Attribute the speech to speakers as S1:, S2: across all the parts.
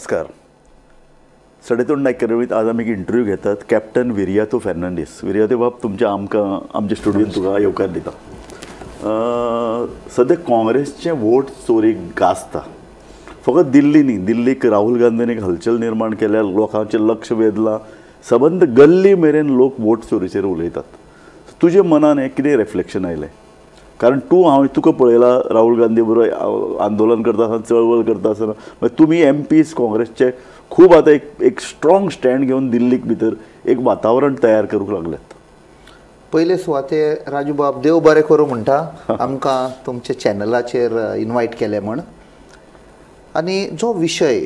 S1: नमस्कार. सडेतोंड नायक आज आमी एक इंटरव्यू घेतात कॅप्टन विरियातो फेर्नांडीस. विरियातो बाब तुमच्या आमच्या स्टुडियोन तुका येवकार दिता. सद्या काँग्रेसचे वोट चोरीक गाजता. फकत दिल्ली न्ही, दिल्लीक राहुल गांधीन एक हलचल निर्माण केल्या, लोकांचें लक्ष वेधलां. सबंद गल्ली मेरेन लोक वोट चोरीचेर उलयतात. तुजे मनान हें कितें रिफ्लेक्शन आयलें? कारण हांव तुका पळयलां राहुल गांधी बरोबर आंदोलन करता आसतना, चळवळ करता आसतना तुमी MPs काँग्रेसचे खूब आतां एक स्ट्रॉंग स्टँड घेवन दिल्लीक भितर एक वातावरण तयार करूंक लागल्यात.
S2: पयले सुवातेर राजू बाब देव बरें करूं म्हणटा आमकां तुमच्या चॅनलाचेर इनवायट केलें म्हण. आनी जो विशय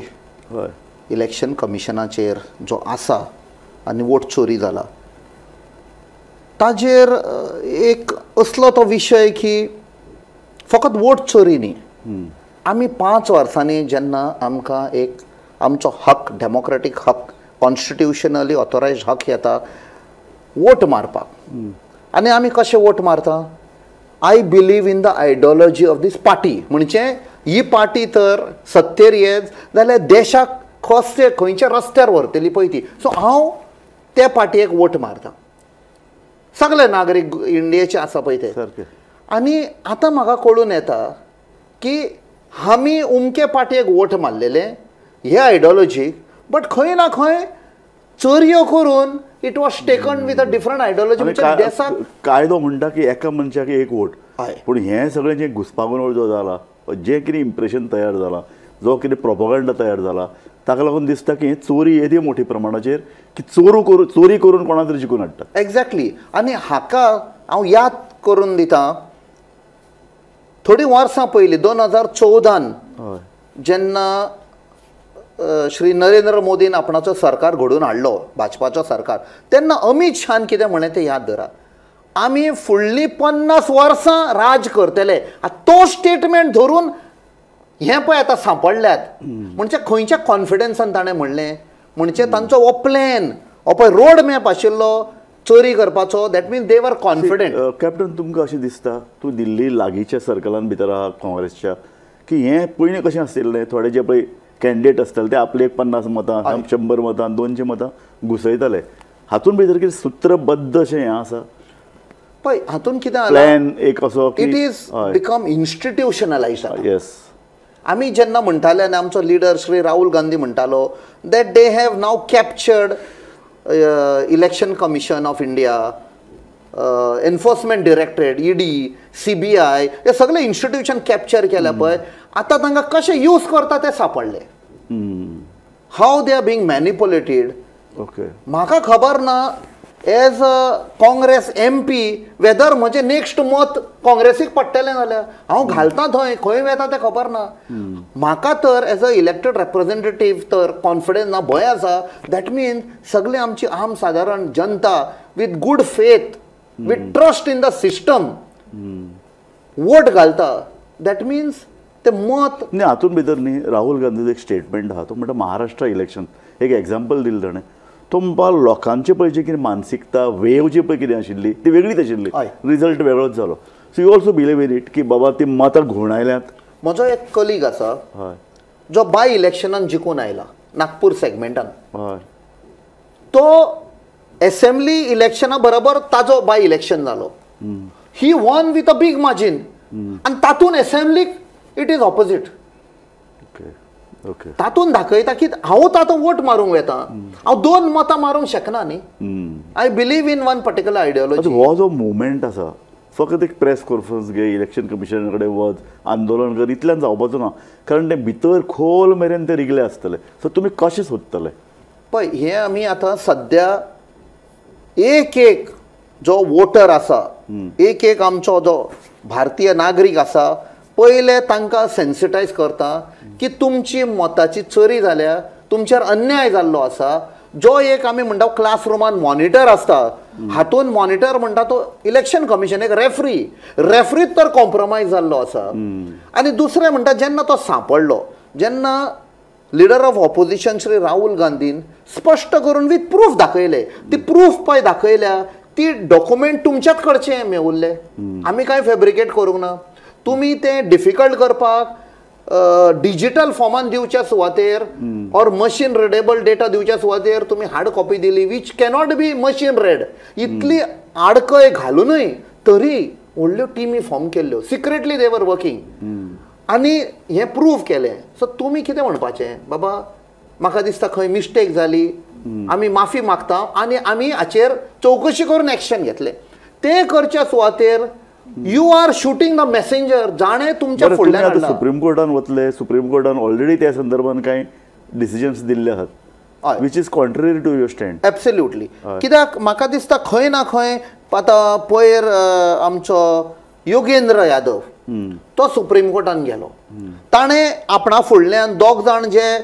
S2: इलेक्शन कमिशनाचेर जो आसा आनी वोट चोरी जाला ताजेर एक असलो तो विशय की फकत वोट चोरी न्ही, आमी 5 वर्सांनी जेन्ना आमकां एक आमचो हक, डेमोक्रेटीक हक, कॉन्स्टिट्युशनली ऑथोरायज्ड हक येता वोट मारपाक, आनी आमी कशें वोट मारता? I believe in the ideology of this party. म्हणजे ही पार्टी तर सत्तेर येत जाल्यार देशाक खंयच्या रस्त्यार व्हरतली पळय ती. सो हांव त्या पार्टयेक वोट मारता. सगळे नागरीक इंडियेचे आसा पळय ते. आनी आतां म्हाका कळून येता की आमी उमके पार्टयेक वोट मारलेले हे आयडियोलॉजीक, बट खंय ना खंय चोरयो करून it was taken with a different ideology. म्हणजे देशाक
S1: कायदो म्हणटा की एका मनशाक एक वोट, पूण हें सगळें जें घुसपागोंदळ जो जाला, जें कितें इम्प्रेशन तयार जाला, जो कितें प्रोपोगंडा तयार जाला, ताका लागून दिसता की चोरी येदी मोठी प्रमाणाचेर की चोरी करून कोणा तरी जिखून हाडटात.
S2: एक्झॅक्टली. आनी हाका हांव याद करून दिता, थोडी वर्सां पयलीं 2014 जेन्ना श्री नरेंद्र मोदीन आपणाचो सरकार घडोवन हाडलो, भाजपाचो सरकार, तेन्ना अमित शान कितें म्हणें तें याद धरा. आमी फुडलीं 50 वर्सां राज करतले. तो स्टेटमेंट धरून हें पळय आतां सांपडल्यात. म्हणजे खंयच्या कॉन्फिडन्सान ताणें म्हणलें, म्हणजे तांचो हो प्लॅन, हो पळय रोड मॅप आशिल्लो चोरी करपाचो. दॅट मिन्स दे वर कॉन्फिडंट.
S1: कॅप्टन, तुमकां अशें दिसता, तूं दिल्ली लागींच्या सर्कलान भितर आहा काँग्रेसच्या, की हें पयलीं कशें आशिल्लें, थोडे जे पळय कॅन्डिडेट आसताले ते आपले 50 मतां, 100 मतां, 200 मतां घुसयताले. हातून भितर कितें सूत्रबद्ध अशें हें आसा
S2: पळय? हातून कितें
S1: प्लॅन एक असो
S2: इट इज बिकम इन्स्टिट्युशनलायज्ड.
S1: येस.
S2: आमी जेन्ना म्हणटाले आनी आमचो लिडर श्री राहुल गांधी म्हणटालो that they have now captured election commission of India, enforcement directorate, ED, CBI, हे सगळे इन्स्टिट्यूशन कॅप्चर केल्या पळय. आतां तांकां कशें यूज करता तें सांपडलें. How they are being manipulated.
S1: Okay.
S2: म्हाका खबर ना as a Congress MP whether म्हजें नेक्स्ट मत काँग्रेसीक पडटलें जाल्यार हांव घालतां थंय, खंय वेता तें खबर ना. म्हाका तर एज अ इलेक्टेड रिप्रेझेंटेटिव्ह तर कॉन्फिडन्स ना, भंय आसा. दॅट मिन्स सगळी आमची आम सादारण जनता with good faith, with trust in the system vote घालता. दॅट मिन्स ते मत
S1: न्ही. हातून भितर न्ही राहुल गांधीचो एक स्टेटमेंट आहा, तो म्हणटा महाराष्ट्र इलेक्शन एक एग्जाम्पल दिलें ताणें. तो म्हणपा लोकांचे पळय जी कितें मानसिकता, वेव जी पळय कितें आशिल्ली ती वेगळीच आशिल्ली, रिजल्ट वेगळोच जालो. So you also believe in it की बाबा ती मतां घुवणायल्यात.
S2: म्हजो एक कलीग आसा जो बाय इलेक्शनान जिखून आयला नागपूर सेगमेंटान. तो असेंब्ली इलेक्शना बरोबर ताजो बाय इलेक्शन जालो. He won with a big margin. आनी तातूंत असेंब्लीक इट इज ऑपोजीट. तातून दाखयता की हांव तातूंत वोट मारूंक वेता, हांव 2 मतां मारूंक शकना न्ही. I believe in one particular ideology.
S1: हो जो मुवमेंट आसा फकत एक प्रेस कॉन्फरन्स घे, इलेक्शन कमिशना कडेन वच, आंदोलन कर, इतल्यान जावपाचो ना. कारण ते भितर खोल मेरेन ते रिगले आसतले. सो तुमी कशें सोदतले?
S2: पळय, हें आमी आतां सद्या एक जो वोटर आसा, एक आमचो जो भारतीय नागरीक आसा, पयले तांकां सेन्सिटायज करता की तुमची मताची चोरी जाल्या, तुमचेर अन्याय जाल्लो आसा. जो एक आमी म्हणटा क्लासरुमान मॉनिटर आसता, हातून मॉनिटर म्हणटा तो इलेक्शन कमिशन, एक रेफ्रीत तर कॉम्प्रोमायज जाल्लो आसा. आनी दुसरें म्हणटा जेन्ना तो सांपडलो, जेन्ना leader of opposition Shri Rahul Gandhian स्पश्ट करून विथ प्रूफ दाखयले, ती प्रूफ पळय दाखयल्या ती डॉक्युमेंट तुमच्याच कडचे मेवल्ले, आमी कांय फॅब्रिकेट करूंक ना. तुमी ते डिफिकल्ट करपाक डिजिटल फॉर्मान दिवच्या सुवातेर ऑर मशीन रिडेबल डेटा दिवच्या सुवातेर तुम्ही हार्ड कॉपी दिली which cannot be machine read, इतली आडकय घालूनय तरी व्हडल्यो टिमी फॉर्म केल्ल्यो, सिक्रेटली दे वर वर्किंग आनी हे प्रूव्ह केलें. सो तुमी कितें म्हणपाचें, बाबा म्हाका दिसता खंय मिस्टेक जाली, आमी माफी मागता आनी आमी हाचेर चवकशी करून एक्शन घेतले. ते करच्या सुवातेर you are shooting the messenger, जाणे तुमच्या फुडल्यान हाडला.
S1: सुप्रीम कोर्टान वतले, सुप्रीम कोर्टान ऑलरेडी त्या संदर्भात कांय डिसिजन्स दिल्ले आहात which is contrary to your stand.
S2: Absolutely. कित्याक म्हाका दिसता खंय ना खंय आतां पयर आमचो योगेंद्र यादव तो सुप्रीम कोर्टान गेलो, ताणें आपणा फुडल्यान दोग जाण जे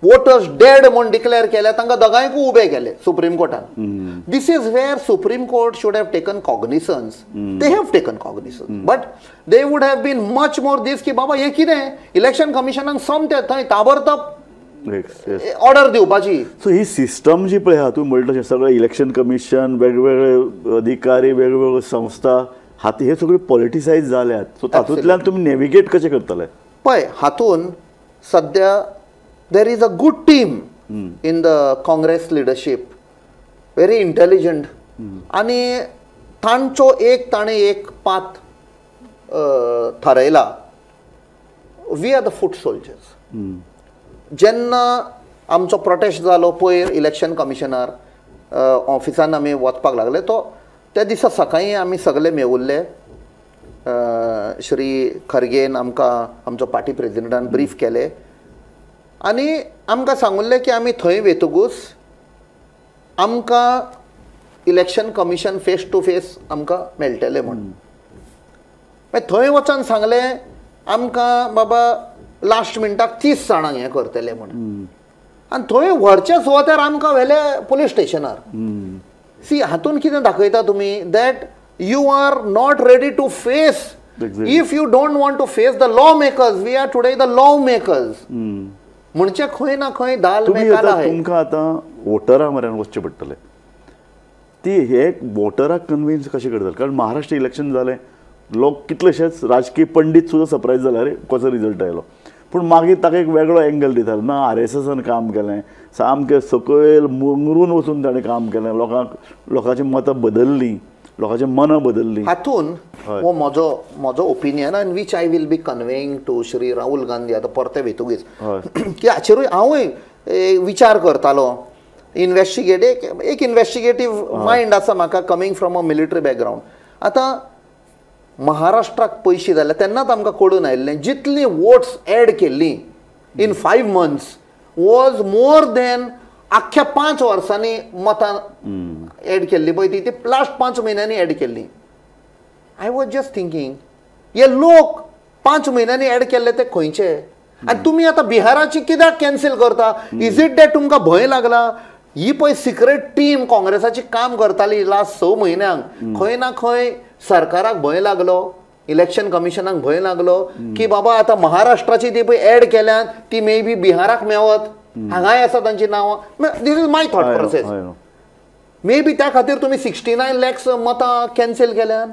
S2: वोटर्स डेड म्हणून डिक्लेअर केले तांकां दोगांयकूय उबे केले सुप्रीम कोर्टान. This is where Supreme Court should have taken cognisance. They have taken cognisance but they would have been much more this की बाबा हे कितें इलेक्शन कमिशनान सोमते थंय ताबडतोब ऑर्डर दिवपाची.
S1: सो ही सिस्टम जी पळय आहा तुमी म्हणटा सगळें इलेक्शन कमिशन, वेगवेगळे अधिकारी, वेगवेगळ्यो संस्था हात हे सगळे पॉलिटिसायज जाल्यात. सो तातूंतल्यान तुमी नेविगेट कशें करतले?
S2: पळय हातून सद्या there is a good team in the Congress leadership, very intelligent, आणि ताणे एक पाथ थारायला. We are the foot soldiers. जेन्ना आमचो प्रोटेस्ट जालो पयर इलेक्शन कमिशनर ऑफिसान आमी वचपाक लागले, तो त्या दिसा सकाळीं आमी सगळे मेवुल्ले. श्री खरगेन आमकां आमचो पार्टी प्रेजिडेंटान ब्रीफ केले आनी आमकां सांगुल्लें की आमी थंय वेतगूच आमकां election commission face to face आमकां मेळटलें म्हणून. थंय वचोन सांगलें आमकां बाबा लास्ट मिनटाक 30 जाणांक हें करतले म्हणून. आनी थंय व्हरचे सुवातेर आमकां व्हेले पुलीस स्टेशनार. सी हातून कितें दाखयता तुमी that you are not ready to face. If you don't want to face the law makers, we are today the law makers. म्हणजे खंय ना खंय दाल मेकाला आहे.
S1: तुमकां आतां वोटरां म्हऱ्यान वचचें पडटलें. ती हे वोटराक कन्विन्स कशें करतले? कारण महाराष्ट्र इलेक्शन जालें, लोक कितलेशेच राजकीय पंडीत सुद्दां सरप्रायज जाले अरे कसो रिजल्ट आयलो. पूण मागीर ताका एक वेगळो एंगल दितालो ना RSSन काम केलें, सामकें सकयल मुंगरून वचून ताणें काम केलें, लोकांची मतां बदललीं, लोकांची मनां बदललीं.
S2: हातून हो म्हजो ओपिनियन आनी which I will be conveying to Shri Rahul Gandhi आतां परते वेतुगीच की हाचेरूय हांवूय विचार करतालो. एक इन्वेस्टिगेटीव मायंड आसा म्हाका coming from a military background. आतां महाराष्ट्राक पयशे जाले तेन्नाच आमकां कळून आयिल्लें जितली वोट्स एड केल्ली in 5 months was more than आख्ख्या 5 वर्सांनी मतां एड केल्ली पळय ती लास्ट 5 म्हयन्यांनी एड केल्ली. आय वॉज जस्ट थिंकिंग हे लोक 5 म्हयन्यांनी एड केल्ले ते खंयचे? आनी तुमी आतां बिहाराची कित्याक कॅन्सील करता? इज इट दॅट तुमकां भंय लागला? ही पळय सिक्रेट टीम काँग्रेसाची काम करताली लास्ट 6 म्हयन्यांक. खंय ना खंय सरकाराक भंय लागलो, इलेक्शन कमिशनाक भंय लागलो की बाबा आतां महाराष्ट्राची ती पळय एड केल्यात ती मे बी बिहाराक मेवत, हांगाय आसा तांची नांवां. This is my thought process. May be त्या खातीर तुमी 69 lakhs मतां कॅन्सील केल्यात.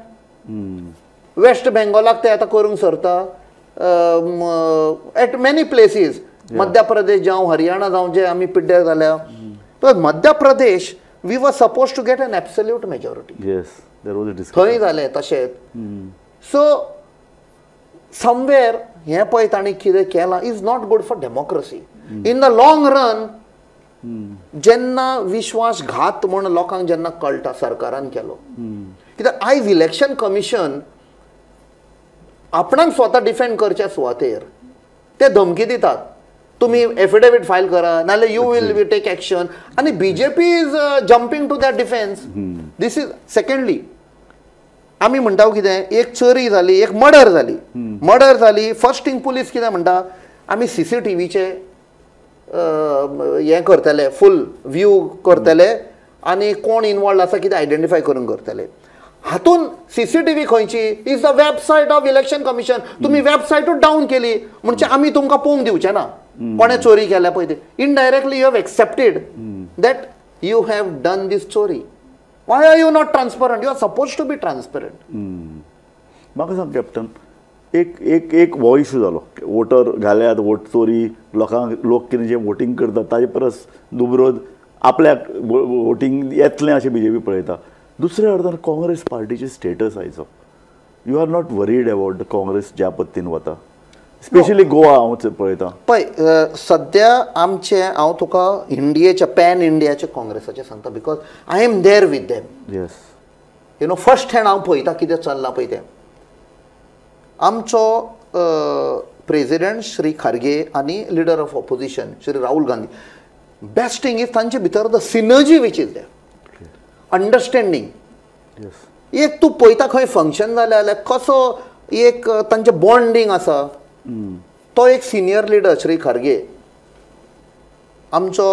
S2: वेस्ट बेंगॉलाक ते आतां करूंक सरता. Eight many places Madhya Pradesh जावं हरियाणा जावं जे आमी पिड्ड्यार जाल्या. Madhya Pradesh we were suppose to get an absolute majority. थंय जालें तशेंच. सो समवेर हें पळय तांणी कितें केलां is not good for democracy. In the long run जेन्ना विश्वासघात म्हूण लोकांक जेन्ना कळटा सरकारान केलो, कित्याक आयज इलेक्शन कमिशन आपणाक स्वता डिफेंड करच्या सुवातेर ते धमकी दितात तुम्ही एफिडेविट फायल करा नाल्यार यू वील टेक एक्शन. आनी BJP is jumping to that defence. This is secondly आमी म्हणटा कितें एक चोरी जाली, एक मर्डर जाली. फर्स्ट थिंग पुलीस कितें म्हणटा आमी CCTVचे हें करतले, फूल व्यू करतले आनी कोण इनवॉल्ड आसा कितें आयडेंटिफाय करून करतले. हातून CCTV खंयची is the website of election commission. तुमी वेबसायटूच डावन केली म्हणजे आमी तुमकां पळोवंक दिवचे ना कोणे चोरी केल्या पळय ते. Indirectly you have accepted that you have done this chori. Why are you not transparent? You are suppose to be transparent.
S1: म्हाका सांग कॅप्टन, एक एक एक हो इशू जालो वोटर घाल्यात वोट चोरी लोक कितें जे वोटींग करतात ताजे परस दुबरोद आपल्याक वोटींग येतलें अशें BJP पळयता. दुसऱ्या अर्दान काँग्रेस पार्टीचे स्टेटस आयचो. You are not worried about the Congress ज्या पद्दतीन वता, स्पेशली गोवा हांव पळयता.
S2: पळय सद्या आमचे हांव तुका इंडियेच्या पॅन इंडियाचे काँग्रेसाचे सांगता because I am there with them.
S1: Yes,
S2: you know first hand हांव पळयता कितें चल्लां पळय तें. आमचो प्रेसिडेंट श्री खारगे आनी leader of opposition Shri Rahul Gandhi, best thing is तांचे भितर the synergy which is there, understanding. एक तूं पळयता खंय फंक्शन जालें जाल्यार कसो एक तांचे बॉन्डिंग आसा. तो एक सिनियर लीडर श्री खारगे, आमचो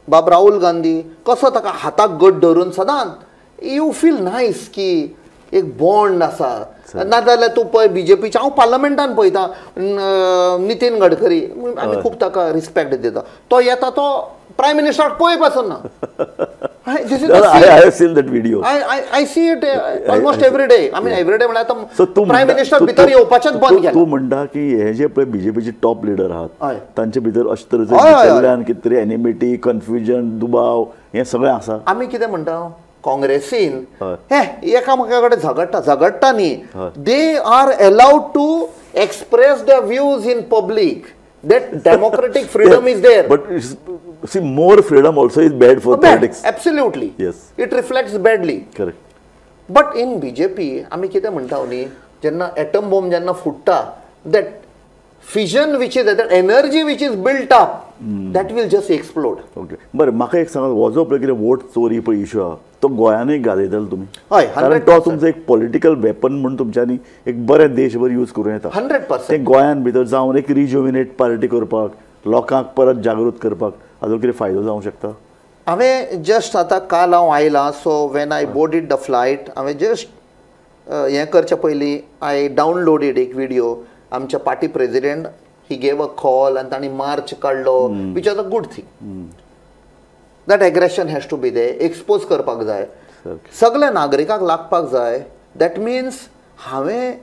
S2: बाब राहुल गांधी, कसो ताका हाताक घट धरून सदांच यू फील नायस की एक बॉन्ड आसा. नाजाल्यार तूं पळय BJPचे हांव पार्लमेंटान पळयता नितीन गडकरी, आमी खूब ताका रिस्पेक्ट दिता. तो येता तो प्रायम मिनिस्टराक पळय पासून ना.
S1: I have seen that video.
S2: I see it almost every day. I mean every day म्हळ्यार प्रायम मिनिस्टर भितर येवपाचेच बंद केला.
S1: तूं म्हणटा की हे जे पळय BJPचे टॉप लिडर आहात तांचे भितर अशे तरेचे कल्याण कितें तरी एनिमिटी, कन्फ्युजन, दुबाव हे सगळें आसा.
S2: आमी कितें म्हणटा काँग्रेसीन हे एकामेका कडेन झगडटा न्ही. They are allowed to express their views in public. That democratic freedom is there.
S1: But see, more freedom also is bad for politics.
S2: Absolutely.
S1: Yes.
S2: It reflects badly.
S1: Correct.
S2: But in BJP, आम्ही कितें म्हणटा न्ही, जेन्ना atom bomb जेन्ना फुट्टा, that fission which is that energy which is built up, that will just explode.
S1: Okay. बरें, म्हाका एक सांगात, हो जो पळय कितें वोट चोरी पळय इशू आहा तो गोंयानूय घालयतले तुमी.
S2: हय,
S1: कारण तो तुमचो एक पॉलिटिकल वेपन म्हणून तुमच्यांनी एक बरें देशभर यूज करूं येता.
S2: 100%.
S1: ते गोंयान भितर जावन एक रिज्युमिनेट पार्टी करपाक, लोकांक परत जागृत करपाक हाजो कितें फायदो जावंक शकता?
S2: हांवें जस्ट आतां काल हांव आयलां, so when I boarded the flight हांवें जस्ट हें करचे पयलीं आय डावनलोडीड एक व्हिडिओ. आमच्या party president he gave a call आनी तांणी मार्च काडलो, which was a good thing. That aggression has to be there, expose करपाक जाय, सगळ्या नागरिकांक लागपाक जाय. दॅट मिन्स हांवें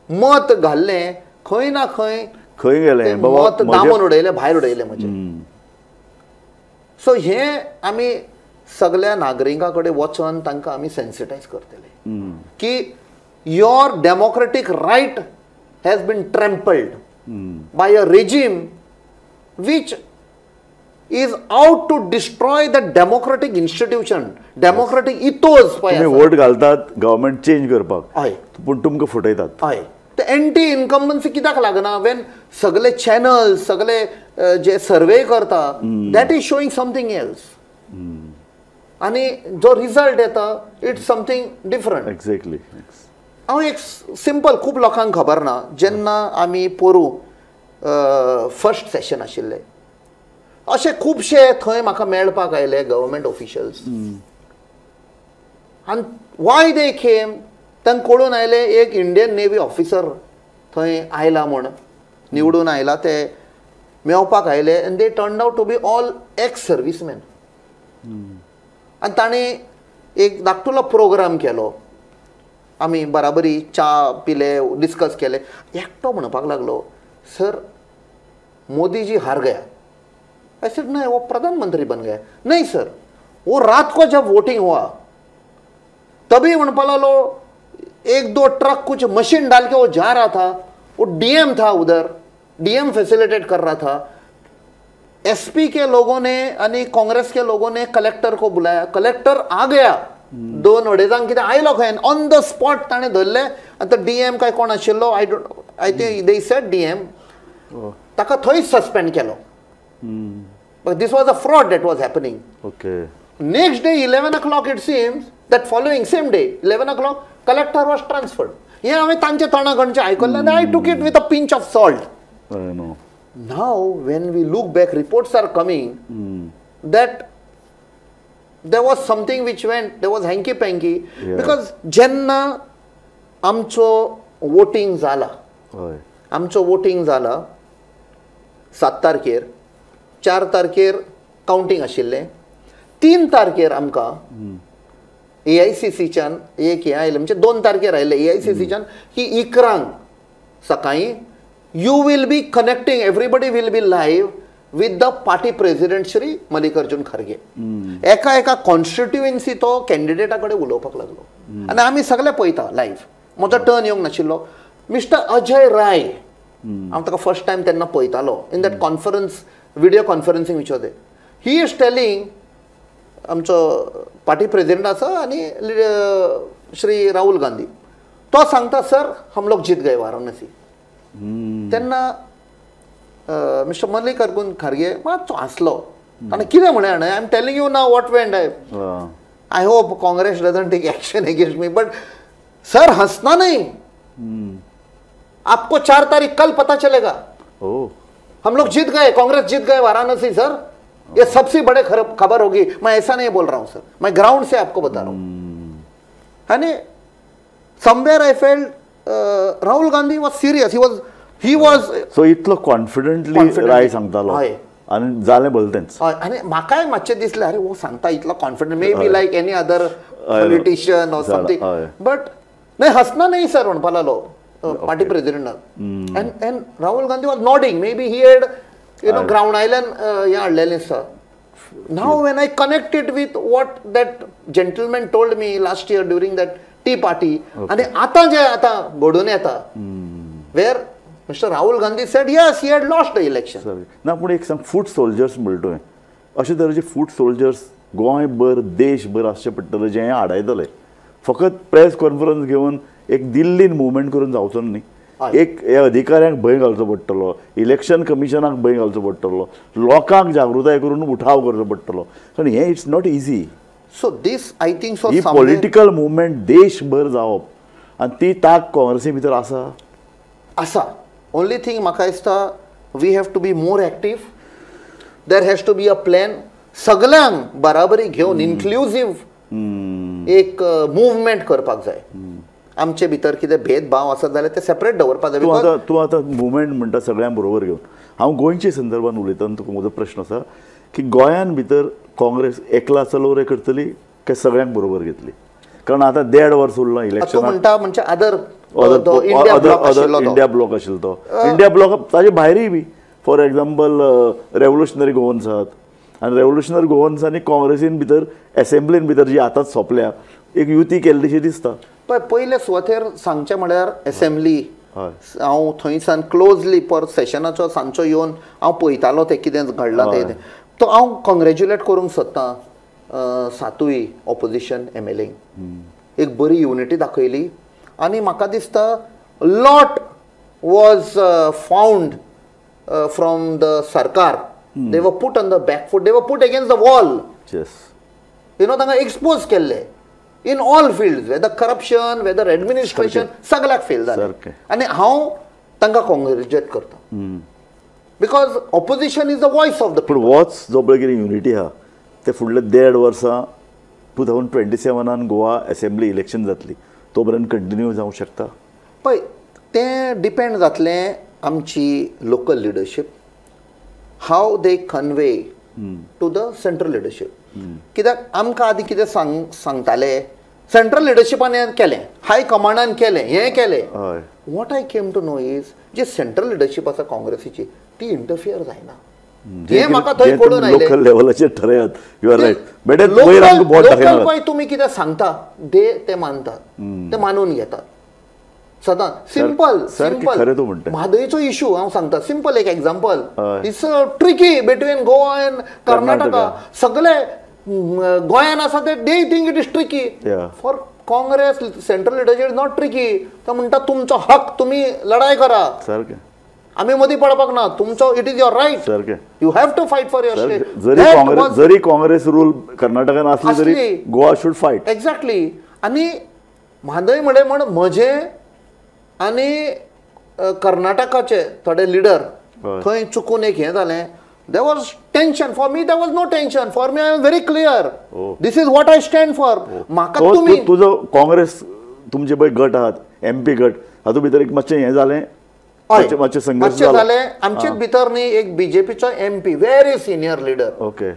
S2: मत घाल्लें खंय ना खंय
S1: गेलें
S2: मत दामून उडयलें, भायर उडयलें म्हजें. सो हें आमी सगळ्या नागरिकां कडेन वचोन तांकां आमी सेन्सिटायज करतले की your democratic right has been trampled by a regime which is out to destroy the democratic institution, democratic ethos.
S1: तुम्ही वोट घालतात गव्हर्नमेंट चेंज करपाक,
S2: हय,
S1: पूण तुमकां फुटयतात.
S2: हय, ते एंटी इनकम्बन्सी कित्याक लागना? वेन सगळे चॅनल्स सगळे जे सर्वे करता that is showing something else, आणि जो रिजल्ट येता इट्स समथींग डिफरंट.
S1: एक्झॅक्टली.
S2: हांव एक सिंपल, खूब लोकांक खबर ना, जेन्ना आमी पोरू फर्स्ट सेशन आशिल्लें, अशे खुबशे थंय म्हाका मेळपाक आयले गव्हर्मेंट ऑफिशल्स. आनी वाय दे केम, तांकां कळून आयले एक इंडियन नेवी ऑफिसर थंय आयला म्हूण, निवडून आयला, ते मेळपाक आयले. And they turn out to be all ex servicemen. आनी ताणें एक धाकटुलो प्रोग्राम केलो. आमी बराबरी च्या पिले, डिस्कस केले. एकटो म्हणपाक लागलो, सर मोदी जी हार गया. I said नहीं, वो प्रधानमंत्री बन गया. नहीं सर, वो रात को जब वोटिंग हुआ तभी मनपाला लो एक दो ट्रक कुछ मशीन डाल के वो जा रहा था. वो डीएम था उधर, डीएम फैसिलिटेट कर रहा था. एसपी के लोगों ने यानी कांग्रेस के लोगों ने कलेक्टर को बुलाया. कलेक्टर आ गया 2 अडेजांक कितें आयलो खंय, ऑन द स्पॉट ताणें धरले. आनी तो डीएम काय कोण आशिल्लो, I think they said DM, ताका थंय सस्पेंड केलो. But this was a fraud that was happening.
S1: Okay.
S2: Next day, 11 o'clock, it seems, that following same day, 11 o'clock, collector was transferred. हे हांवें तांचे तोंडाकडचे आयकल्लें, I took it with a pinch of salt.
S1: I know.
S2: Now, when we look back, reports are coming that there was something which went, there was hanky-panky.
S1: Yeah.
S2: Because जेन्ना आमचो voting जाला, आमचो voting जाला 7 तारखेर, 4 तारखेर कावंटींग आशिल्लें, 3 तारखेर आमकां AICCच्यान एक हें आयलें, म्हणजे 2 तारखेर आयलें AICCच्यान की इकरांक सकाळी you will be connecting everybody will be live with the party president Shri Mallikarjun Kharge. एका एका कॉन्स्टिट्युएन्सी तो कॅन्डिडेटाकडे उलोवपाक लागलो आनी आमी सगळे पळयता लाईव्ह. म्हजो टर्न येवंक नाशिल्लो. मिस्टर अजय राय, हांव ताका फर्स्ट टायम तेन्ना पळयतालो in that conference, video conferencing which was he is telling, आमचो पार्टी प्रेसिडेंट आसा आनी श्री राहुल गांधी, तो सांगता सर हम लोग जीत गए वाराणसी. तेन्ना मिस्टर मल्लिकार्जुन खरगे मातसो हांसलो. ताणें कितें म्हळें I am telling you now what went I hope Congress doesn't take action against me. But sir हंसना नहीं, आपको 4 तारीख कल पता चलेगा. हम लोग जीत गए, कांग्रेस जीत गए वाराणसी सर, ये सबसे बड़े खबर होगी. मैं ऐसा नहीं बोल रहा हूं सर, मैं ग्राउंड से आपको बता रहा हूं. यानी somewhere I felt Rahul Gandhi was serious. He was
S1: so इतलो कॉन्फिडेंटली राय सांगतालो आनी जालें भलतेंच.
S2: आनी म्हाकाय मातशें दिसलें अरे वो सांगता इतलो confident, may be like any other politician or something. But नाही हसना नाही सर म्हणपा लागलो party president. And Rahul Gandhi was nodding, may be he had ground island हें हाडलेलें आसा. Now when I connected with what that gentleman told me last year during that tea party, आनी आतां जे आतां घडून येता वेर mister Rahul Gandhi said yes he had lost the election.
S1: ना पूण एक सांग, फूट सोल्जर्स म्हणटोय अशे तरेचे फूट सोल्जर्स गोंयभर देशभर आसचे पडटले जे हाडायतले. फकत प्रेस कॉन्फरन्स घेवन एक दिल्लीन मुवमेंट करून जावचो न्ही. एक हे अधिकाऱ्यांक भंय घालचो पडटलो, इलेक्शन कमिशनाक भंय घालचो पडटलो, लोकांक जागृताय करून उठाव करचो पडटलो. कारण हे it's not easy.
S2: So this I think so
S1: ही पॉलिटिकल मुवमेंट देशभर जावप आनी ती ताक काँग्रेसी भितर आसा. ओनली थिंग म्हाका दिसता we have to be more active. There has to be a plan. सगळ्यांक बराबरी घेवन इन्क्लुझिव्ह एक मुवमेंट करपाक जाय. आमचे भितर कितें भेदभाव आसत जाल्यार ते सेपरेट दवरपाक जाय. तूं आतां मुवमेंट म्हणटा सगळ्यां बरोबर घेवन, हांव गोंयचे संदर्भान उलयता आनी तुका म्हजो प्रश्न आसा की गोंयान भितर काँग्रेस एकला चलोवरे करतली काय सगळ्यांक बरोबर घेतली? कारण आतां 1.5 वर्स उरलां इलेक्शन
S2: म्हणटा म्हणजे
S1: इंडिया ब्लॉक आशिल्लो तो. इंडिया ब्लॉक ताजे भायरूय बी फॉर एग्जाम्पल रेव्होल्युशनरी गोवन्स आहात आनी रेव्होल्युशनरी गोवन्सांनी काँग्रेसीन भितर एसेंब्लीन भितर जी आतांच सोंपल्या एक युती केल्लीशी दिसता.
S2: पळय पयले सुवातेर सांगचें म्हळ्यार एसेंब्ली हांव थंयसान क्लोजली पर सेशनाचो सांजचो येवन हांव पळयतालो तें कितें घडलां तें. तो हांव कॉंग्रेच्युलेट करूंक सोदतां सातूय ऑपोजिशन MLAंक. एक बरी युनिटी दाखयली आनी म्हाका दिसता lot was found from the सरकार. They were put on the back foot, they were put against the wall. तांकां एक्सपोज केल्ले in all fields, whether corruption whether administration सगळ्याक फेल जालें. आनी हांव तांकां कॉंग्रेच्युलेट करता because opposition is the voice of the.
S1: पूण वॉच जो पळय कितें युनिटी आहा ते फुडले 1.5 वर्सां 2027 गोवा असेंब्ली इलेक्शन जातली, तो पर्यंत कंटिन्यू जावंक शकता.
S2: पळय तें डिपेंड जातलें आमची local leadership, how they convey to the central leadership. कित्याक आमकां आदीं कितें सांगताले सेंट्रल लिडरशिपान हें केलें, हाय कमांडान केलें, हें केलें. What I came to know is जी सेंट्रल लिडरशीप आसा काँग्रेसीची ती इंटरफियर जायना. हे म्हाका थंय कळून आयलें.
S1: लोकल लेवलाचेर ठरयात. You are right.
S2: लोकल पळय तुमी कितें सांगता ते मानतात, ते मानून घेतात सदां. सिंपल सिंपल म्हादयचो इशू हांव सांगता. सिंपल एक example, it's tricky between Goa end Karnataka. सगळे गोंयान आसा ते they think it is tricky. For Congress central leadership is not tricky. ते म्हणटा तुमचो हक तुम्ही लढाई करा, आम्ही मदीं पडपाक ना. तुमचो it is your right, you have to fight for your state.
S1: जरी काँग्रेस रूल कर्नाटकान असली तरी गोवा शूड फायट.
S2: एक्झॅक्टली. आनी म्हादय म्हणे म्हण म्हजे आनी कर्नाटकाचे थोडे लिडर थंय चुकून एक हें जालें. There was tension. For me there was no tension. For me I am very clear. This is what I stand for. म्हाका तुमी
S1: तुजो काँग्रेस तुमचे पळय गट आहात MP गट, हातूंत भितर एक मातशें हें जालें, मातशें संघर्श
S2: जालें. आमचेच भितर न्ही एक BJPचो MP very senior leader.
S1: Okay.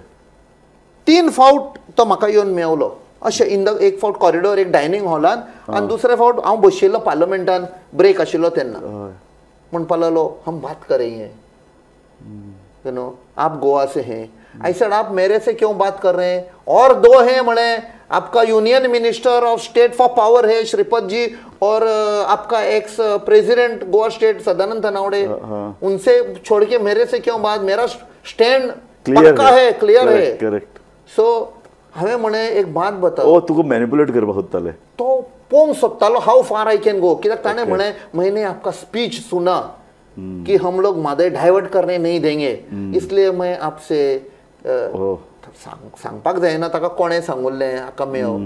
S2: 3 फावट तो म्हाका येवन मेवलो अशें इन द. एक फावट कॉरिडॉर एक डायनींग हॉलान आनी दुसरे फावट हांव बशिल्लो पार्लमेंटान ब्रेक आशिल्लो तेन्ना. म्हणपा लागलो हम बात करेंगे, यू नो आप गोवा से हैं, आई सेड आप मेरे से क्यों बात कर रहे हैं, और दो हैं म्हणे, आपका union minister of state for power है श्रीपद जी, और आपका ex president Goa state Sadanand Tanavade, उनसे छोड़ के मेरे से क्यों बात, मेरा स्टैंड पक्का है, क्लियर है.
S1: करेक्ट.
S2: सो हमें म्हणे एक बात बताओ.
S1: ओ तुका मॅनिपुलेट करपाक सोदताले.
S2: तो पोंग सोदतालो how far I can go, कित्याक ताणें म्हणे मैंने आपका स्पीच सुना कि हम लोग मादे डायवर्ट करने नहीं देंगे, इसलिए मैं आपसे सांगपाक जायना, ताका कोणें सांगुल्लें हाका मेव.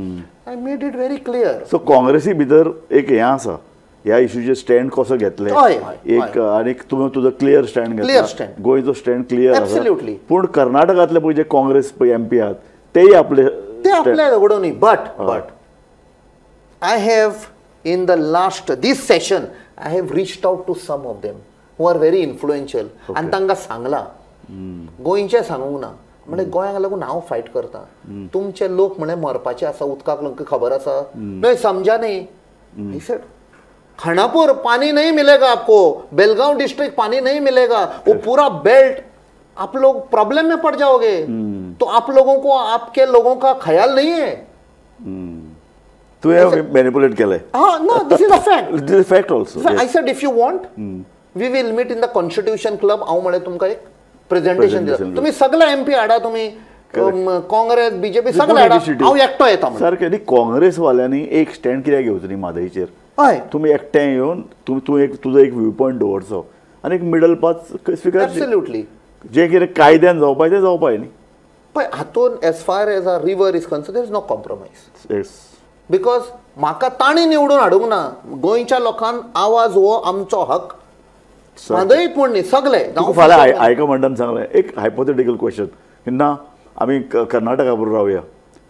S2: I made it very clear.
S1: So काँग्रेसी भितर एक हें आसा, ह्या इश्यूचेर स्टँड कसो घेतले एक, आनी तुवें तुजो क्लियर स्टँड घेतला, गोंयचो स्टँड क्लियर आसा. पूण कर्नाटकांतले पळय जे काँग्रेस पळय MP आहात तेय आपले
S2: उडोवनी. But I have in the last this session I have reached out to some of them who are very influential, आनी तांकां सांगला, गोंयचे सांगूंक ना, म्हणजे गोंयाक लागून हांव फायट करता, तुमचे लोक म्हणे मरपाचे आसा उदकाक लागून खबर आसा, नाही समजा नाही. आई सेड खानापुर पानी नहीं मिलेगा आपको, बेलगांव डिस्ट्रिक्ट पानी नहीं मिलेगा, वो पूरा बेल्ट आप लोग प्रॉब्लम में पड़ जाओगे. तो आप लोगों को आपके लोगों का ख्याल नहीं है.
S1: तू मॅनिपुलेट केलंय.
S2: हाँ no, this is a fact.
S1: This is fact also.
S2: I said if you want we will meet in the constitution club. हांव म्हळे तुमकां एक प्रेझेंटेशन दिला, तुम्ही सगळे MP हाडा, तुम्ही काँग्रेस बीजेपी सगळे हाडा, हांव एकटो येता.
S1: सारकें न्ही, काँग्रेसवाल्यांनी एक स्टँड कित्याक घेवचो न्ही मादईचेर.
S2: हय,
S1: तुम्ही एकठांय येवन तूं एक तुजो एक व्यू पॉयंट दवरचो आनी एक मिडल पाथ स्विकार.
S2: एब्सोल्युटली.
S1: जें कितें कायद्यान जावपाय तें जावपाय न्ही.
S2: पण हातून as far as a river is concern there is no compromise.
S1: Yes.
S2: Because म्हाका ताणी निवडून हाडूंक ना, गोंयच्या लोकांक आवाज हो आमचो हक, मादईत म्हण न्ही सगळे.
S1: फाल्यां हायकमांडान सांगलें एक हायपोथेटिकल क्वेश्चन, ना आमी कर्नाटका बरोबर रावया,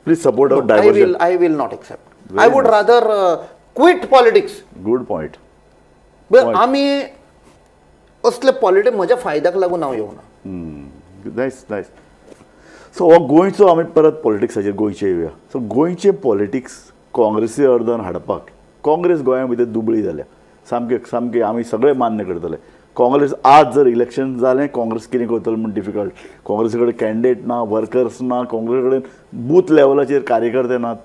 S1: please support our diversion.
S2: I will not accept. I would rather quit politics.
S1: Good point.
S2: आमी असले पॉलिटिक्स म्हज्या फायद्याक लागून हांव येवना.
S1: Nice nice. सो हो गोंयचो आमी परत पॉलिटिक्साचेर गोंयचे येवया. सो गोंयचे पॉलिटिक्स काँग्रेसी अर्दान हाडपाक, काँग्रेस गोंया भितर दुबळी जाल्या, सामकें आमी सगळे मान्य करतले. काँग्रेस आज जर इलेक्शन जालें, काँग्रेस कितें करतलो म्हण डिफिकल्ट. काँग्रेसी कडेन कॅन्डिडेट ना, वर्कर्स ना, काँग्रेस कडेन बूथ लेवलाचेर कार्यकर्ते नात.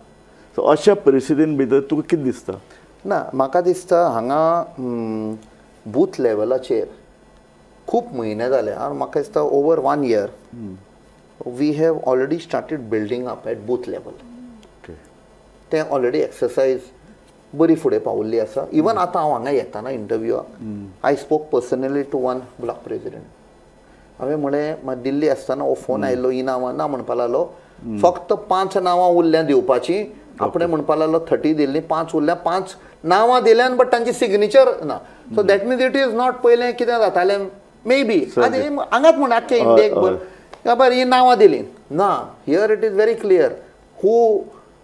S1: सो अशा परिस्थितीन भितर तुका कितें दिसता?
S2: ना, म्हाका दिसता हांगा बूथ लेवलाचेर खूब म्हयने जाले, आनी म्हाका दिसता over 1 year we have already started building up at booth level. तें ऑलरेडी एक्सरसायज बरी फुडें पावल्ली आसा. इवन आतां हांव हांगा येताना इंटरव्यूआक I spoke personally to one block president. हांवें म्हळें दिल्ली आसतना हो फोन आयिल्लो, ही नांवां ना म्हणपा लागलो, फक्त 5 नांवां उरल्यां दिवपाची. आपणें म्हणपा लागलो 30 दिल्ली, 5 उरल्या, 5 नांवां दिल्यान बट तांची सिग्नेचर ना. So that means it is not पयलें कितें जातालें मे बी हांगाच म्हण आख्खे इंडियेक बरें ही नांवां दिलीं ना. Here it is very clear who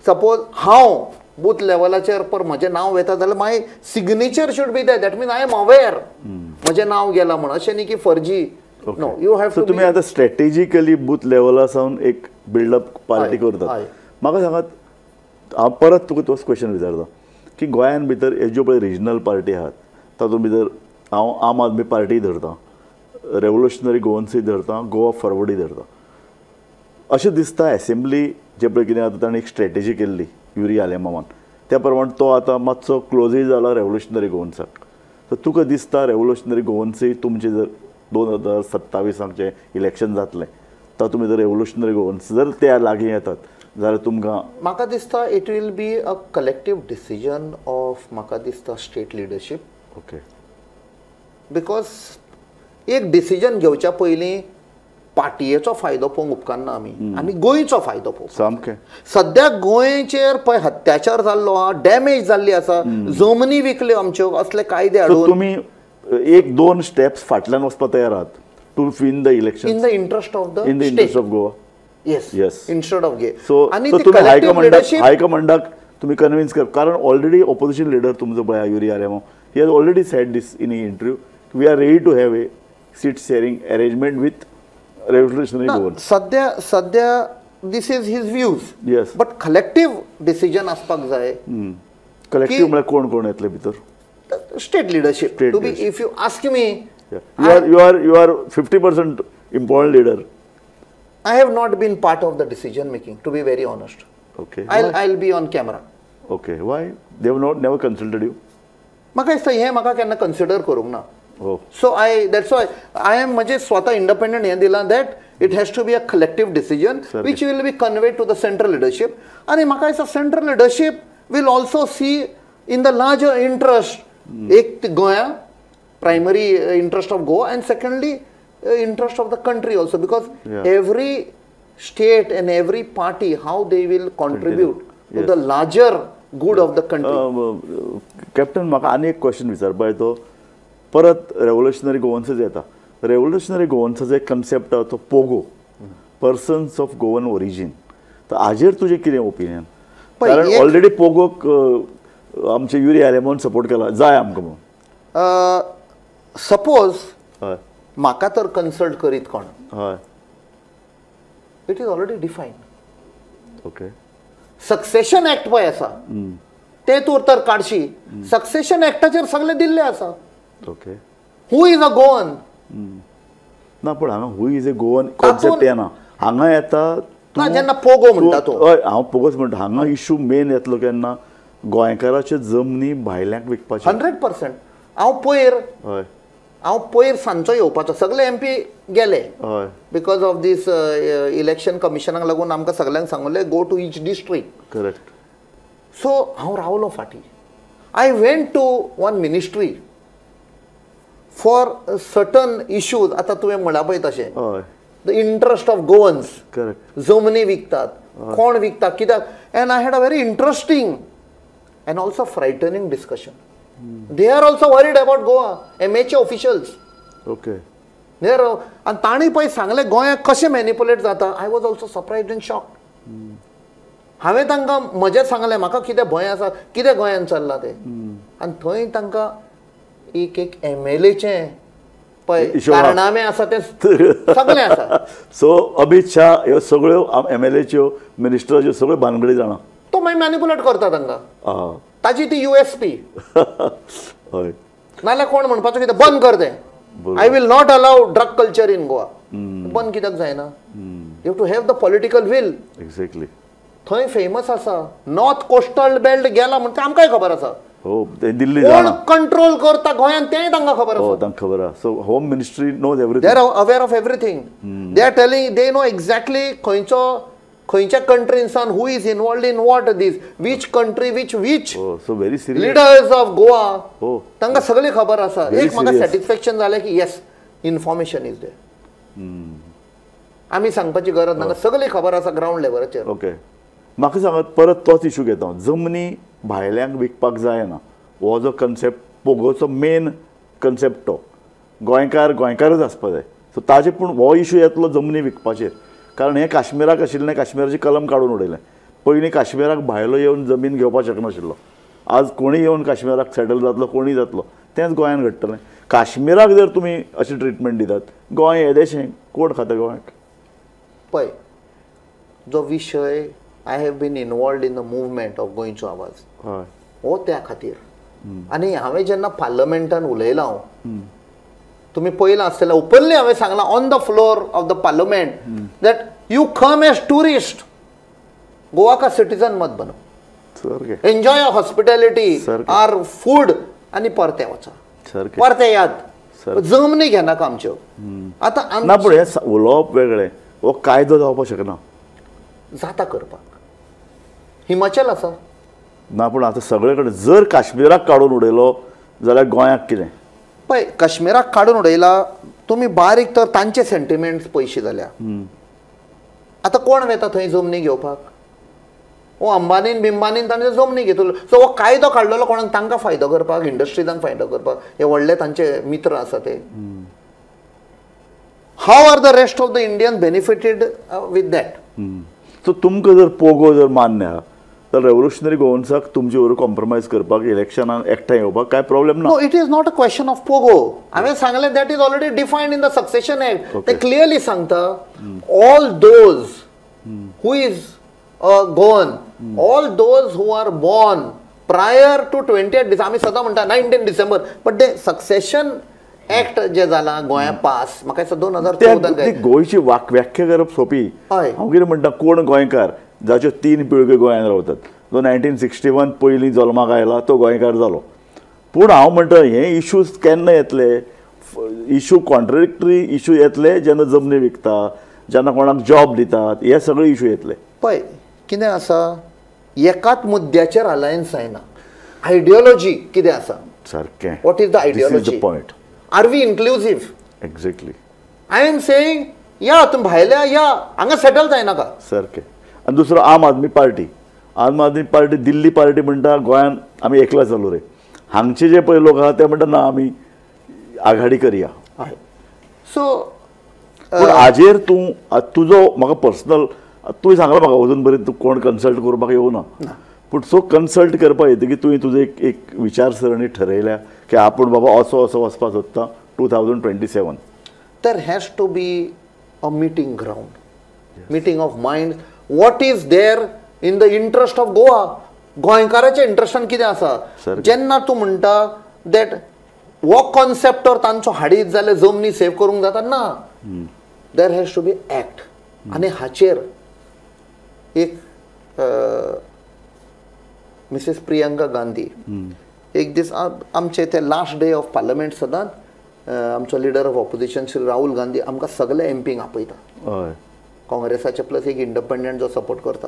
S2: suppose हांव बूथ लेवलाचेर पर म्हजें नांव येता जाल्यार my signature should be that means I am aware म्हजें नांव गेलां म्हणून. अशें न्ही की फर्जी. No, you have to.
S1: तुमी आतां स्ट्रॅटेजिकली बूथ लेवला सावन एक बिल्डअप पार्टी करतात. म्हाका सांगात, हांव परत तुका तोच क्वेश्चन विचारता की गोंयान भितर हे ज्यो पळय रिजनल पार्टी आहात तातूंत भितर हांव आम आदमी पार्टी धरतां, रेवल्युशनरी गोवन्सूय धरतां, गोवा फॉरवर्डूय धरतां. अशें दिसता एसेंब्ली जे पळय कितें आतां ताणें एक स्ट्रॅटेजी केल्ली युरी आलेमामान, त्या प्रमाण तो आतां मातसो क्लोजूय जाला रेवल्युशनरी गोवन्साक. सो तुका दिसता रेवल्युशनरी गोवन्सूय तुमचे जर 2027 इलेक्शन जातलें तातूंत भितर रेवल्युशनरी गोवन्स जर त्या लागीं येतात जाल्यार तुमकां?
S2: म्हाका दिसता it will be a collective decision of म्हाका दिसता स्टेट लिडरशीप.
S1: ओके.
S2: बिकॉज एक डिसिजन घेवच्या पयलीं पार्टयेचो फायदो पळोवंक उपकारना आमी गोंयचो फायदो पळोवंक.
S1: सामकें.
S2: सद्या गोंयचेर पळय अत्याचार जाल्लो आहा, डॅमेज जाल्ली आसा, जमनी विकल्यो आमच्यो, असले कायदे हाडून.
S1: तुमी 1-2 स्टेप्स फाटल्यान वचपाक तयार आहात to win the election
S2: in the interest of the
S1: in the interest of Goa.
S2: Yes, instead of गे.
S1: सो तुम्ही हायकमांडाक तुम्ही कन्विन्स कर, कारण ऑलरेडी ऑपोजिशन लिडर तुमचो पळय Yuri Alemao, he has already said this in interview, we are ready to have a seat sharing arrangement with Revolutionary Goans.
S2: सद्या this is his views.
S1: Yes.
S2: But collective decision आसपाक जाय.
S1: Collective म्हळ्यार कोण कोण येतले भितर?
S2: State leadership.
S1: State
S2: To be,
S1: leadership.
S2: if you ask me,
S1: Yeah. You are 50% important leader.
S2: I have not been part of the decision making. To be very honest,
S1: Okay.
S2: I'll be on camera.
S1: Okay. Why? They have never consulted you?
S2: म्हाका दिसता हें म्हाका केन्ना consider करूंक ना.
S1: Oh.
S2: So that's why I am म्हणजे स्वता independent हें दिलां that it has to be a collective decision which will be conveyed to the central leadership. आणि म्हाका दिसता central leadership will also see in the larger interest एक गोंया primary interest of Goa and secondly interest of the country also because every state and every party how they will contribute to the larger good of the country.
S1: Captain म्हाका आनी एक question विचारपाक तो परत revolutionary गोवन्सच येता. Revolutionary गोवन्साचो एक concept आसा तो Pogo, persons of Goan origin. तर हाजेर तुजें कितें ओपिनियन? कारण ऑलरेडी पोगोक आमचे युरी आलेमोन सपोर्ट केला जाय आमकां म्हणून.
S2: सपोज
S1: हय
S2: म्हाका तर कन्सल्ट करीत कोण,
S1: हय
S2: it is already define.
S1: Okay.
S2: Succession act पळय आसा ते तूं तर काडशी, सक्सेशन एक्टाचेर सगळें दिल्लें आसा.
S1: Okay.
S2: Who is a Goan?
S1: ना पूण हांगा who is a Goan concept येना. हांगा येता
S2: ना जेन्ना पोगो म्हणटा तो.
S1: हय हांव पोगोच म्हणटा. हांगा इशू मेन येतलो केन्ना गोंयकाराच्यो जमनी भायल्यांक विकपाच्यो.
S2: 100%. हांव पयर सांजचो येवपाचो. सगळे MP गेले
S1: हय
S2: बिकॉज ऑफ दीस इलेक्शन कमिशनाक लागून आमकां सगळ्यांक सांगलें go to each district.
S1: Correct.
S2: So हांव रावलो फाटीं. I went to one ministry for certain issues. आतां तुवें म्हणा पळय तशें
S1: हय
S2: the interest of Goans.
S1: Correct.
S2: जमनी विकतात, कोण विकता, कित्याक. And I had a very interesting and also frightening discussion. They are also worried about Goa. MHA officials.
S1: Okay.
S2: They are आणि तांणी पळय सांगलें गोंयाक कशें मॅनिपुलेट जाता. I was also surprised and shocked. हांवें तांकां म्हजें सांगलें म्हाका कितें भंय आसा, कितें गोंयांत चल्लां तें. आनी थंय तांकां एक MLAचें पळय कारणामे आसा तें सगळें आसा.
S1: सो अमित शाह ह्यो सगळ्यो MLAच्यो मिनिस्टराच्यो सगळ्यो भानगडी जाणा.
S2: तो मागीर मॅनिपुलेट करता तांकां. ताजी ती USP.
S1: हय.
S2: नाल्यार कोण म्हणपाचो कितें बंद कर तें. I will not allow drug culture in Goa. बंद कित्याक जायना? You have to have the political will.
S1: Exactly.
S2: थंय फेमस आसा. नॉर्थ कोस्टल बेल्ट गेला म्हणटा आमकांय खबर आसा.
S1: हो ते दिल्ली
S2: कोण
S1: जाणा.
S2: कंट्रोल करता गोंयांत तेंय तांकां खबर
S1: हो
S2: आसा.
S1: तांकां खबर आहा. So home ministry knows
S2: they
S1: everything.
S2: Are aware of everything. They are telling they know exactly खंयच्या कंट्रीसान who is involved in what this which country which
S1: so very serious.
S2: Leaders of Goa.
S1: हो
S2: तांकां सगळी खबर आसा.
S1: Very
S2: एक म्हाका
S1: serious.
S2: Satisfaction जालें की येस इन्फॉर्मेशन इज देयर. आमी सांगपाची गरज ना. सगळी खबर आसा ग्राउंड लेवलाचेर.
S1: ओके. म्हाका सांगात परत तोच इशू घेता हांव. जमनी भायल्यांक विकपाक जायना हो जो कन्सेप्ट पोगोचो मेन कन्सेप्ट तो गोंयकारच आसपा जाय. सो ताजे पूण हो इशू येतलो जमनी विकपाचेर. कारण हें काश्मीराक आशिल्लें काश्मीराची कलम काडून उडयलें. पयलीं काश्मीराक भायलो येवन जमीन घेवपाक शकनाशिल्लो. आज कोणीय येवन काश्मीराक सेटल जातलो कोणीय जातलो तेंच गोंयांत घडटलें. काश्मीराक जर तुमी अशी ट्रिटमेंट दितात गोंय येदेशें कोण खाता गोंयाक?
S2: पळय जो विशय I have been involved in the movement of गोंयचो आवाज
S1: हय
S2: हो त्या खातीर. आनी हांवें जेन्ना पार्लमेंटान उलयलां हांव तुमी पळयलां आसतलें ओपनली हांवें सांगलां on the floor of the parliament that you come as tourist Goa का सिटीजन मत बनो.
S1: सारकें.
S2: एन्जॉय हॉस्पिटॅलिटी आर फूड आनी परते वचा.
S1: सारकें.
S2: परते याद. जमनी घेनाका आमच्यो. आतां
S1: ना पूण हें उलोवप वेगळें. हो कायदो जावपाक शकना.
S2: जाता करपाक. हिमाचल आसा.
S1: ना पूण आतां सगळे कडेन जर काश्मीराक काडून उडयलो जाल्यार गोंयाक कितें?
S2: पळय काश्मीराक काडून उडयला तुमी बारीक तर तांचे सेंटिमेंट्स पयशे जाल्या. आतां कोण वेता थंय जमनी घेवपाक? हो अंबानीन बिंबानीन तांचे जमनी घेतलो. सो हो कायदो काडलेलो कोणाक? तांकां फायदो करपाक, इंडस्ट्रीजांक फायदो करपाक. हे व्हडले तांचे मित्र आसा ते. How are the rest of the Indian benefited with that?
S1: So तुमकां जर पोगो जर मान्य आहा तर रेव्होल्युशनरी गोवन्साक तुमचे बरोबर कॉम्प्रोमायज करपाक इलेक्शनान एकठांय येवपाक काय प्रॉब्लेम ना?
S2: No it is not a question of POGO. हांवें सांगलें that is already defined in the succession act. ते क्लियरली सांगता all those who is Goan, all those who are born prior to 28 December आमी सदां म्हणटा 19 December but ते succession act जे जाला गोंया पास म्हाका दिसता 2014
S1: गोंयची व्याख्या करप सोपी.
S2: हय.
S1: हांव कितें म्हणटा कोण गोंयकार जाच्यो 3 पिळग्यो गोंयांत रावतात. जो 1961 पयलीं जल्माक आयला तो गोंयकार जालो. पूण हांव म्हणटा हे इश्यूज केन्ना येतले, इश्यू कॉन्ट्रडिक्टरी इश्यू येतले जेन्ना जमनी विकता, जेन्ना कोणाक जॉब दितात, हे सगळे इश्यू येतले.
S2: पळय कितें आसा एकाच मुद्द्याचेर अलायन्स जायना. आयडियोलॉजी कितें आसा
S1: सारकें.
S2: What is the ideology
S1: point.
S2: Are we inclusive.
S1: Exactly.
S2: I am saying या तुम भायल्या या हांगा सेटल जायनाका.
S1: सारकें. आनी दुसरो आम आदमी पार्टी. आम आदमी पार्टी दिल्ली पार्टी म्हणटा गोंयांत आमी एकला जालो रे. हांगचे जे पळय लोक आहा ते म्हणटा ना आमी आघाडी करया.
S2: सो
S1: पूण हाजेर तूं तुजो म्हाका पर्सनल तुवें सांगला म्हाका अजून बरें तूं कोण कन्सल्ट करपाक येवना. पूण सो कन्सल्ट करपाक येतकीर तुवें तुजो एक विचारसरणी ठरयल्या की आपूण बाबा असो असो वचपाक सोदता 2027.
S2: there has to be a meeting ground. Meeting of minds. What is there in the interest of Goa? गोंयकाराच्या इंट्रस्टान कितें आसा. जेन्ना तूं म्हणटा दॅट हो कॉन्सेप्टवर तांचो हाडीत जाल्यार जमनी सेव करूंक जाता ना. There has to be act. आनी हाचेर एक मिसेस प्रियंका गांधी एक दीस आमचे ते लास्ट डे ऑफ पार्लमेंट सदांच आमचो leader of opposition Shri Rahul Gandhi आमकां सगळे एमपींक आपयता. काँग्रेसाचे प्लस एक इंडिपेंडंट जो सपोर्ट करता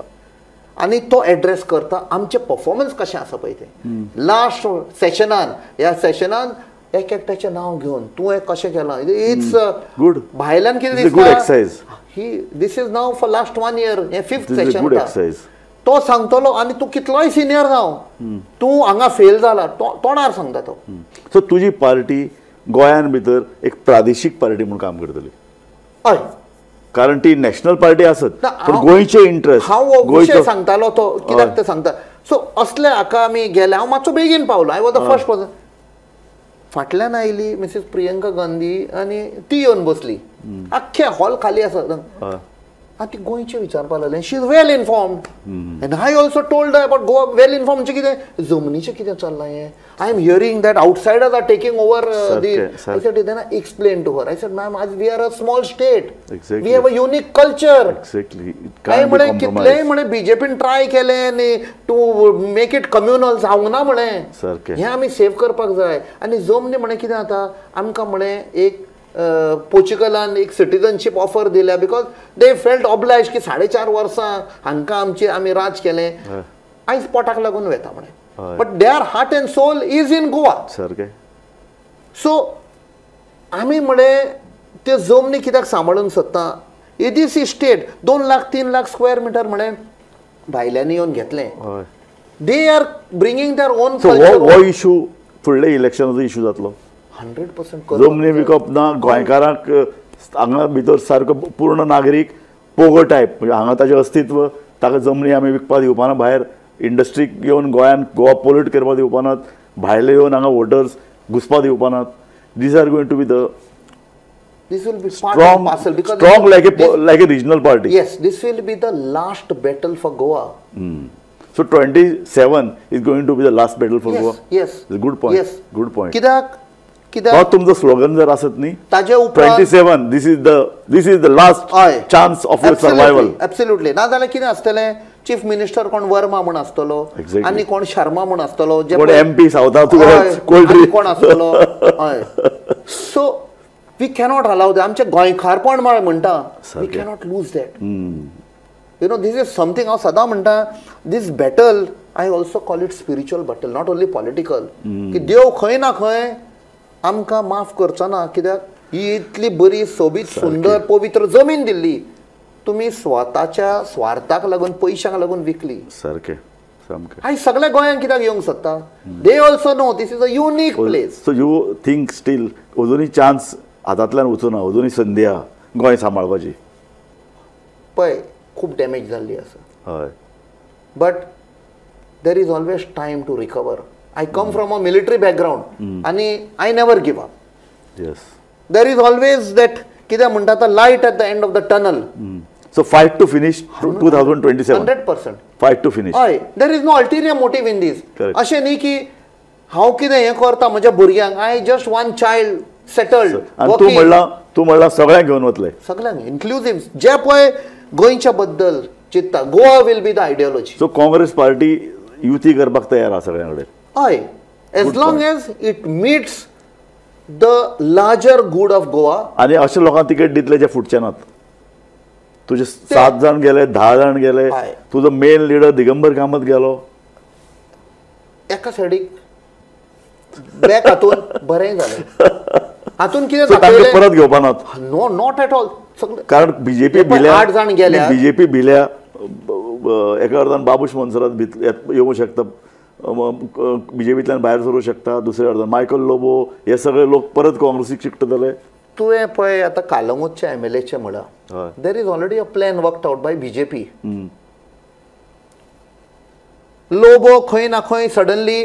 S2: आनी तो एड्रेस करता आमचे परफॉर्मन्स कशें आसा पळय तें. लास्ट सेशनान ह्या सेशनान एक एकट्याचें नांव घेवन तुवें कशें केलां इट्स
S1: गुड.
S2: भायल्यान कितें दिसता ही this is now for last 1 year हें 5th सेशन तो सांगतलो आनी तूं कितलोय सिनियर जावं तूं हांगा फेल जाला तोंडार सांगता तो.
S1: सो तुजी पार्टी गोंयान भितर एक प्रादेशीक पार्टी म्हणून काम करतली.
S2: हय.
S1: कारण ती नॅशनल पार्टी आसत पण गोंयचे इंट्रस्ट
S2: हांव विशय सांगतालो तो कित्याक ते सांगता. सो असले हाका आमी गेले. हांव मातसो बेगीन पावलो. I was the first person. फाटल्यान आयली मिसेस प्रियंका गांधी आनी ती येवन बसली. आख्खे हॉल खाली आसा. ती गोंयचे विचारपाक लागले. She is well informed and I also told about Goa. Well inform म्हणजे कितें जमनीचें कितें चल्लां हें. I am hearing that outsiders are taking over the. I said then I explain to her. I said ma'am आज we are a small state. We have a unique culture. काय म्हणे कितलेय म्हणे बीजेपीन ट्राय केले टू मेक इट कम्युनल जावंक ना म्हणे. हें आमी सेव करपाक जाय. आनी जमनी म्हणे कितें जाता आमकां म्हणे एक पोर्चुगलान एक सिटीजनशीप ऑफर दिल्या बिकॉज दे फेल्ट ऑब्लायज की 4.5 वर्सां हांकां आमी राज केलें. आयज पोटाक लागून वेता म्हणे. But their heart and soul is in Goa. So आमी म्हणे त्यो जमनी कित्याक सांबाळूंक सोदता. ADC state 2 lakh 3 lakh square metre म्हणे भायल्यांनी येवन घेतलें. They are bringing their own
S1: culture. Issue फुडल्या इलेक्शनाचो इश्यू जातलो.
S2: 100%
S1: जमनी विकप ना गोंयकारांक हांगा भितर सारको पूर्ण नागरीक पोगो टायप म्हणजे हांगा ताचें अस्तित्व ताका जमनी आमी विकपाक दिवपाना. भायर इंडस्ट्रीक येवन गोंयान गोवा पोल्यूट करपाक दिवपानात. भायले येवन हांगा वोटर्स घुसपाक दिवपानात. These are going to be the
S2: This will be strong because
S1: strong like a regional party.
S2: Yes, this will be the last battle for Goa.
S1: So 27 is going to be the last battle for Goa.
S2: Yes.
S1: Good point.
S2: Yes.
S1: Good point.
S2: कित्याक
S1: तुमचं slogan जर असत न्ही
S2: ताजे उपरांत
S1: 27 this is the last chance of your survival.
S2: Absolutely. ना जाल्यार कितें आसतलें चीफ मिनिस्टर कोण वर्मा म्हूण आसतलो आनी कोण शर्मा म्हूण आसतलो जे
S1: MP सावथांतून
S2: कोण आसतलो. हय. So we cannot allow that. आमचे गोंयकारपण म्हणटा we cannot lose that. You know this is something हांव सदां म्हणटा this battle I also call it spiritual battle not only political. की देव खंय ना खंय आमकां माफ करचो ना. कित्याक ही इतली बरी सोबीत सुंदर पवित्र जमीन दिल्ली तुमी स्वताच्या स्वार्थाक लागून पयशांक लागून विकली.
S1: सारकें.
S2: आयज सगळ्या गोंयांक कित्याक येवंक सोदता. They also know this is a unique place.
S1: So you think still अजुनूय चान्स हातांतल्यान वचूना. अजुनूय संदी आहा गोंय सांबाळपाची.
S2: पळय खूब डॅमेज जाल्ली आसा.
S1: हय.
S2: But there is always time to recover. I come from a military background and I never give up.
S1: Yes.
S2: There is always that कितें म्हणटा तो light at the end of the tunnel.
S1: So fight to finish 2027.
S2: 100%.
S1: Fight to finish.
S2: हय, there is no ulterior motive in this.
S1: Correct.
S2: अशें न्ही की हांव कितें हें करता म्हज्या भुरग्यांक, I just one child settled.
S1: आणि तू म्हणला सगळ्यांक घेऊन वतले.
S2: सगळ्यांक इन्क्लुझिव्ह जे पळय गोंयच्या बद्दल चिंतता, Goa will be the ideology.
S1: So Congress party युती करपाक तयार आहा सगळ्यां कडेन.
S2: हय, as long as it meets the larger good of Goa.
S1: आणि अशा लोकांक तिकेट दितले जे फुटचे नात. तुझे 7 जण गेले, 10 जण गेले.
S2: हय.
S1: तुजो मेन लिडर दिगंबर कामत गेलो.
S2: एका सायडीक बॅक हातून बरें जालें. हातून कितें
S1: So तांकां
S2: दाखयलें?
S1: परत घेवपा नात.
S2: No, not at all.
S1: कारण बीजेपी
S2: हे पण 8 जाण गेल्या.
S1: बीजेपी भिल्या. एका अर्दान बाबूश मोन्सरात येवंक शकता, बीजेपींतल्यान भायर सरूंक शकता. दुसऱ्या अर्दान मायकल लोबो, हे सगळे लोक परत काँग्रेसीक शिफ्ट जाले.
S2: तुवें पळय आतां कालंगूटच्या MLAचे म्हणा,
S1: हय.
S2: There is already a plan worked out by BJP. Lobo खंय ना खंय सडनली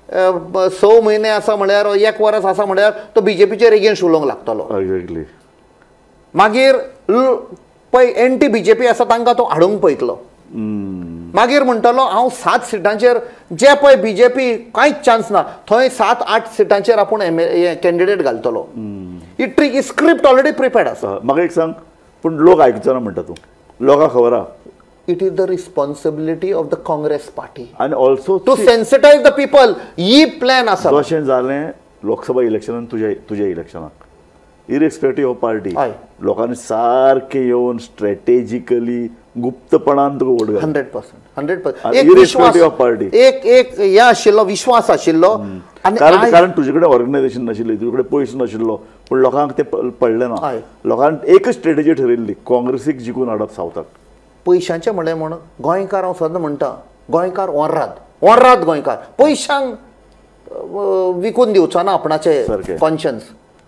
S2: 6 म्हयने आसा म्हळ्यार 1 वर्स आसा म्हळ्यार तो बीजेपीचेर एगेन्स्ट उलोवंक लागतलो.
S1: एक्झॅक्टली.
S2: मागीर पळय एंटी बीजेपी आसा तांकां तो हाडूंक पळयतलो. मागीर म्हणटलो हांव 7 सीटांचेर, जे पळय बीजेपी कांयच चान्स ना थंय 7-8 सीटांचेर आपूण कॅन्डिडेट घालतलो. ही ट्रिक, ही स्क्रिप्ट ऑलरेडी प्रिपेर्ड आसा.
S1: म्हाका एक सांग, पूण लोक आयकचो ना म्हणटा तूं. लोकांक खबर आहा.
S2: It is the responsibility of the Congress party
S1: आनी also
S2: to sensitise the people. ही प्लॅन आसा.
S1: जशें जालें लोकसभा इलेक्शनान तुज्या इलेक्शनाक, इरेस्पेक्टीव ऑफ पार्टी,
S2: हय.
S1: लोकांनी सारके येवन स्ट्रॅटेजिकली गुप्तपणान तुका वोट घाल.
S2: 100%.
S1: आणि
S2: एक
S1: irrespective
S2: विश्वास,
S1: of party.
S2: एक हे आशिल्लो, विश्वास आशिल्लो. आनी
S1: कारण तुजे कडेन ऑर्गनायझेशन नाशिल्लें, तुजे कडेन पयसो नाशिल्लो, पूण लोकांक ते पडलें ना.
S2: हय.
S1: लोकांनी एकच स्ट्रॅटेजी ठरयल्ली, काँग्रेसीक जिखून हाडप सावथाक.
S2: पयशांचे म्हणलें म्हण गोंयकार हांव सदां म्हणटा, गोंयकार ओर्राद गोंयकार. पयशांक विकून दिवचो ना आपणाचे
S1: सारकें.
S2: कॉन्शियन्स.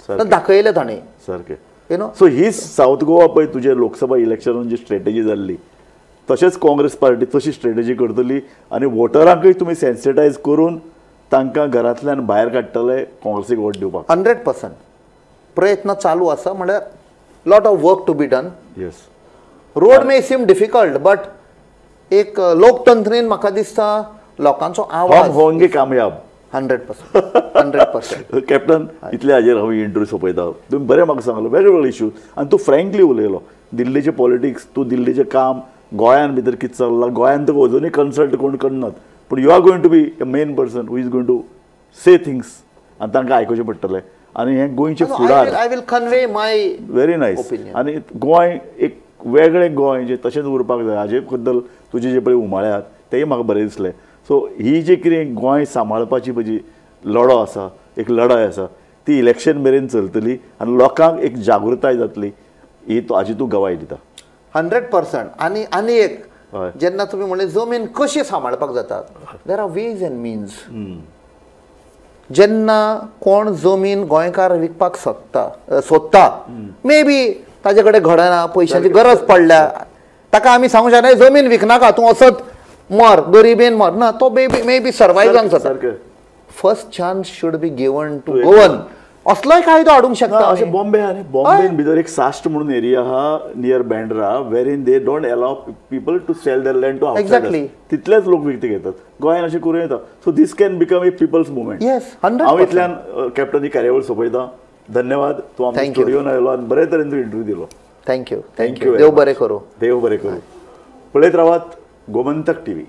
S1: सारकें.
S2: दाखयलें ताणें.
S1: सारकें.
S2: You know.
S1: So he south Goa पळय तुजे लोकसभा इलेक्शनान जी स्ट्रॅटेजी जाल्ली, तशेंच काँग्रेस पार्टी तशी स्ट्रॅटेजी करतली आनी वोटरांकूय तुमी सेन्सिटायज करून तांकां घरांतल्यान भायर काडटले काँग्रेसीक वोट दिवपाक.
S2: 100% प्रयत्न चालू आसा. म्हळ्यार lot of work to be done.
S1: Yes.
S2: Road may seem difficult, but एक लोकतंत्रीन म्हाका दिसता लोकांचो
S1: हम
S2: आवाज
S1: होंगे कामयाब.
S2: 100%.
S1: कॅप्टन, इतले हाजेर हांव इंटरव्यू सोंपयता. तुमी बरें म्हाका सांगलो वेगवेगळे इश्यूज, आनी तूं फ्रँकली उलयलो. दिल्लीचे पॉलिटिक्स, तूं दिल्लीचें काम, गोंयान भितर कितें चल्लां, गोंयान तुका अजुनूय कन्सल्ट कोण करनात, पूण you are going to be a main person who is going to say things, आनी तांकां आयकुचें पडटलें. आनी हे गोंयचे फुडार.
S2: I will convey my
S1: very nice.
S2: Opinion.
S1: आनी गोंय एक वेगळें गोंय जे तशेंच उरपाक जाय. हाजे बद्दल तुजे जे पळय उमाळे तेय म्हाका बरें दिसलें. सो ही जी कितें गोंय सांबाळपाची पळय लढो आसा, एक लढाय आसा, ती इलेक्शन मेरेन चलतली आनी लोकांक एक जागृताय जातली, ही हाजी तूं गवाय दिता.
S2: 100%. आनी एक
S1: हय.
S2: जेन्ना तुमी म्हणलें जमीन कशी सांबाळपाक जाता, there are ways and means. जेन्ना कोण जमीन गोंयकार विकपाक सोदता, मे बी ताजे कडेन घडना, पयशांची गरज पडल्या, ताका आमी सांगूंक शकना जमीन विकनाका, तूं असोच मर, गरिबेन मर. ना, तो मे बी सर्वायव जावंक जाता.
S1: सारकें.
S2: First chance should be given to Goan. असलोय कायदो हाडूंक शकता.
S1: अशें बॉम्बे आहा न्ही, बॉम्बेन भितर एक सास्ट म्हणून एरिया आहा near Bandra, where in they don't allow people to sell their land to
S2: Exactly.
S1: तितलेच लोक विकते घेतात. गोंयान अशें करूं येता. So this can become a people's movement.
S2: Yes, 100%.
S1: हांव इतल्यान कॅप्टन ही कार्यावळ सोंपयता. धन्यवाद. तूं आमच्या
S2: Thank you.
S1: स्टुडियोन आयलो आनी बरे तरेन तूं इंटरव्यू दिलो.
S2: Thank you.
S1: Thank you very
S2: Dev
S1: much.
S2: बरें करूं.
S1: देव बरें करूं. पळयत रावात गोमंतक TV.